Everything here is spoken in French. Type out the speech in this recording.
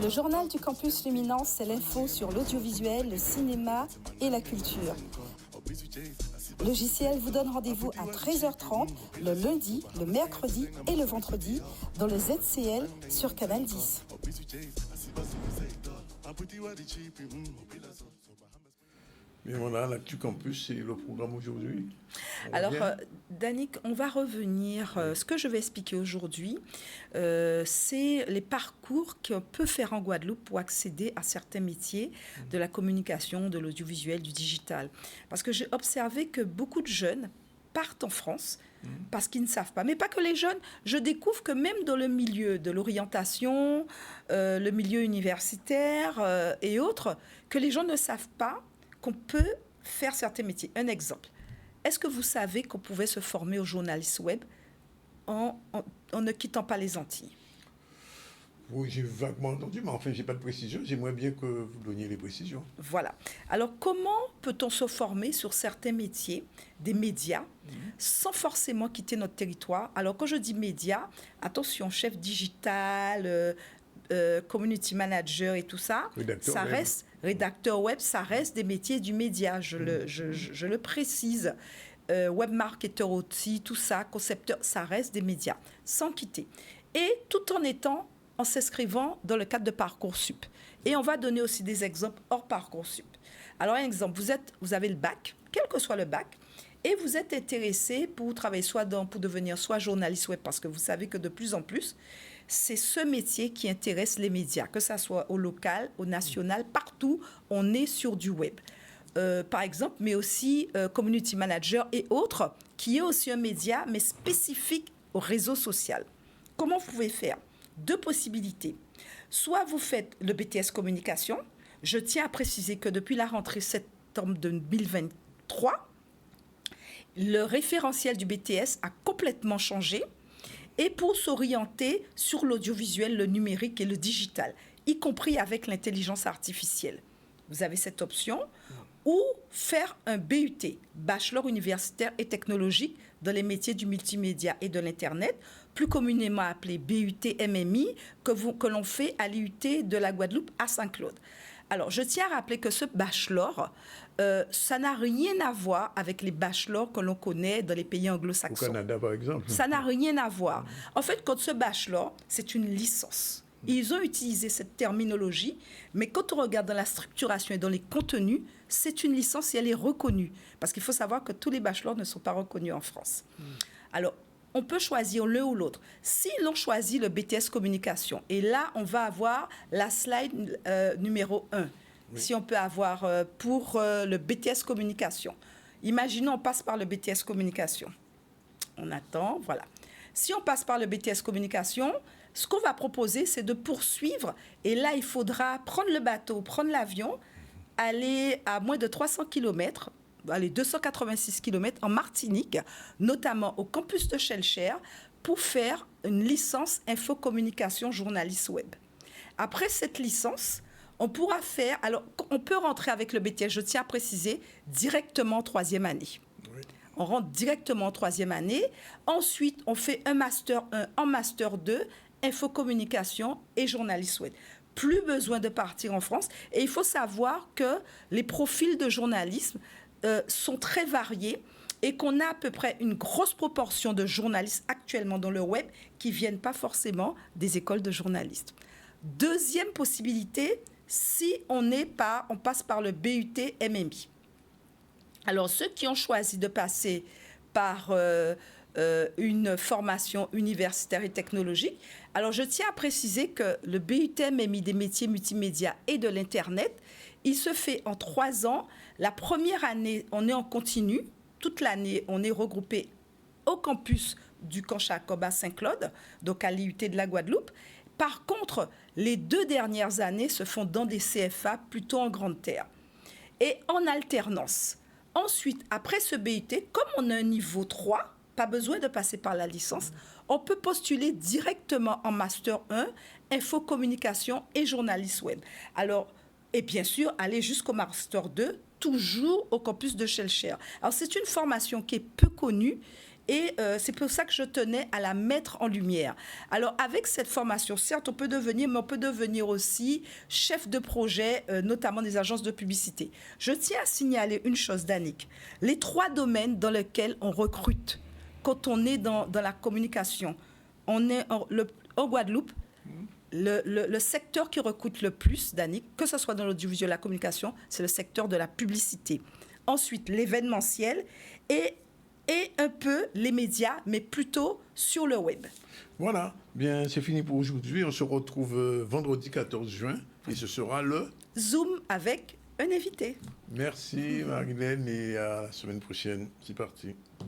Le journal du campus Luminance, c'est l'info sur l'audiovisuel, le cinéma et la culture. Logiciel vous donne rendez-vous à 13h30 le lundi, le mercredi et le vendredi dans le ZCL sur Canal 10. Mais voilà, l'Actu Campus, c'est le programme aujourd'hui. Alors, Danick, on va revenir. Ce que je vais expliquer aujourd'hui, c'est les parcours qu'on peut faire en Guadeloupe pour accéder à certains métiers de la communication, de l'audiovisuel, du digital. Parce que j'ai observé que beaucoup de jeunes partent en France parce qu'ils ne savent pas. Mais pas que les jeunes. Je découvre que même dans le milieu de l'orientation, le milieu universitaire et autres, que les gens ne savent pas qu'on peut faire certains métiers. Un exemple. Est-ce que vous savez qu'on pouvait se former au journaliste web en ne quittant pas les Antilles? Oui, j'ai vaguement entendu, mais enfin, je n'ai pas de précision. J'aimerais bien que vous donniez les précisions. Voilà. Alors, comment peut-on se former sur certains métiers, des médias, sans forcément quitter notre territoire? Alors, quand je dis médias, attention, chef digital, community manager et tout ça, ça reste rédacteur web, ça reste des métiers du média, je le précise. Web marketeur aussi, tout ça, concepteur, ça reste des médias, sans quitter. Et tout en s'inscrivant dans le cadre de Parcoursup. Et on va donner aussi des exemples hors Parcoursup. Alors, un exemple, vous avez le bac, quel que soit le bac, et vous êtes intéressé pour travailler pour devenir soit journaliste web, parce que vous savez que de plus en plus, c'est ce métier qui intéresse les médias, que ça soit au local, au national, partout, on est sur du web. Par exemple, mais aussi community manager et autres, qui est aussi un média, mais spécifique au réseau social. Comment vous pouvez faire? Deux possibilités. Soit vous faites le BTS communication. Je tiens à préciser que depuis la rentrée septembre 2023, le référentiel du BTS a complètement changé. Et pour s'orienter sur l'audiovisuel, le numérique et le digital, y compris avec l'intelligence artificielle. Vous avez cette option. Ou faire un BUT, Bachelor universitaire et technologique, dans les métiers du multimédia et de l'Internet, plus communément appelé BUT MMI, que l'on fait à l'IUT de la Guadeloupe à Saint-Claude. Alors, je tiens à rappeler que ce bachelor, ça n'a rien à voir avec les bachelors que l'on connaît dans les pays anglo-saxons. Au Canada, par exemple. Ça n'a rien à voir. En fait, quand ce bachelor, c'est une licence. Ils ont utilisé cette terminologie, mais quand on regarde dans la structuration et dans les contenus, c'est une licence et elle est reconnue. Parce qu'il faut savoir que tous les bachelors ne sont pas reconnus en France. Alors, on peut choisir l'un ou l'autre. Si l'on choisit le BTS communication, et là, on va avoir la slide numéro 1, si on peut avoir pour le BTS communication. Imaginons, on passe par le BTS communication. On attend, voilà. Si on passe par le BTS communication, ce qu'on va proposer, c'est de poursuivre. Et là, il faudra prendre le bateau, prendre l'avion, aller à moins de 300 km, aller 286 km en Martinique, notamment au campus de Shellcher, pour faire une licence infocommunication journaliste web. Après cette licence, on pourra faire... Alors, on peut rentrer avec le BTS, je tiens à préciser, directement en troisième année. Oui. On rentre directement en troisième année. Ensuite, on fait un Master 1 en Master 2, infocommunication et journaliste web. Plus besoin de partir en France. Et il faut savoir que les profils de journalisme sont très variés et qu'on a à peu près une grosse proportion de journalistes actuellement dans le web qui ne viennent pas forcément des écoles de journalistes. Deuxième possibilité, si on passe par le BUT MMI. Alors, ceux qui ont choisi de passer par une formation universitaire et technologique, alors je tiens à préciser que le BUT MMI des métiers multimédia et de l'Internet, il se fait en 3 ans. La première année, on est en continu. Toute l'année, on est regroupé au campus du Camp Jacob à Saint-Claude, donc à l'IUT de la Guadeloupe. Par contre, les 2 dernières années se font dans des CFA, plutôt en grande terre. Et en alternance. Ensuite, après ce BUT, comme on a un niveau 3, pas besoin de passer par la licence, on peut postuler directement en Master 1, infocommunication et journaliste web. Alors, et bien sûr, aller jusqu'au Master 2, toujours au campus de Shellcher. Alors, c'est une formation qui est peu connue Et c'est pour ça que je tenais à la mettre en lumière. Alors, avec cette formation, certes, on peut devenir aussi chef de projet, notamment des agences de publicité. Je tiens à signaler une chose, Danick. Les 3 domaines dans lesquels on recrute quand on est dans la communication, on est en Guadeloupe, le secteur qui recrute le plus, Danick, que ce soit dans l'audiovisuel, la communication, c'est le secteur de la publicité. Ensuite, l'événementiel et un peu les médias, mais plutôt sur le web. Voilà, bien, c'est fini pour aujourd'hui. On se retrouve vendredi 14 juin et ce sera le Zoom avec un invité. Merci Marilène et à la semaine prochaine. C'est parti.